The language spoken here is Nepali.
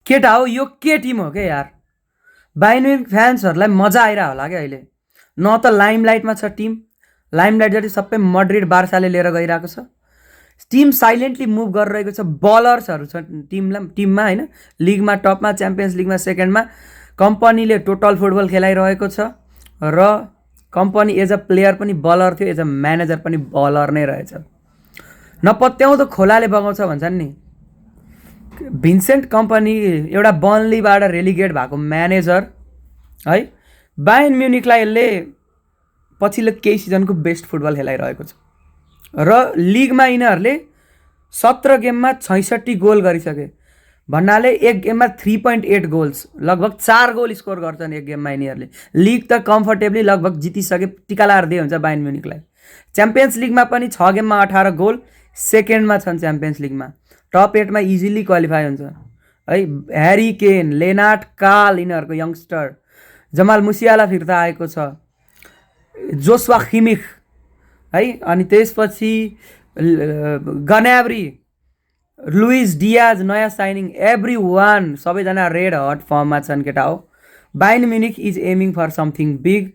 केटा हो यो, के टिम हो के यार। बायर्न म्युनिक फ्यान्सहरूलाई मजा आइरहेको होला क्या अहिले। न त लाइमलाइटमा छ टिम, लाइमलाइट जति सबै मड्रिड बार्साले लिएर गइरहेको छ। टिम साइलेन्टली मुभ गरिरहेको छ, बलर्सहरू छ टिममा होइन। लिगमा टपमा, च्याम्पियन्स लिगमा सेकेन्डमा। कम्पनीले टोटल फुटबल खेलाइरहेको छ र कम्पनी एज अ प्लेयर पनि बलर थियो, एज अ म्यानेजर पनि बलर नै रहेछ। नपत्याउँदो खोलाले बगाउँछ भन्छन् नि। भिन्सेन्ट कम्पनी एउटा बर्नलीबाट रेलिगेट भएको म्यानेजर है। बायर्न म्युनिकलाई यसले पछिल्लो केही सिजनको बेस्ट फुटबल खेलाइरहेको छ र लिगमा यिनीहरूले 17 गेममा 66 गोल गरिसके भन्नाले एक गेममा 3.8 गोल्स, लगभग 4 गोल स्कोर गर्छन् एक गेममा यिनीहरूले। लिग त कम्फर्टेबली लगभग जितिसके, टिका लाएर दिए हुन्छ बायर्न म्युनिकलाई। च्याम्पियन्स लिगमा पनि 6 गेममा 18 गोल, सेकेन्डमा छन् च्याम्पियन्स लिगमा। टप 8मा इजिली क्वालिफाई हुन्छ है। ह्यारी केन, लेनार्ड काल यिनीहरूको यङ्स्टर, जमाल मुसियाला फिर्ता आएको छ, जोस्वा खिमिख है। अनि त्यसपछि गनाब्री, लुइस डियाज नयाँ साइनिङ, एभ्री वान सबैजना रेड हट फर्ममा छन् केटा हो। Bayern Munich is aiming for something big.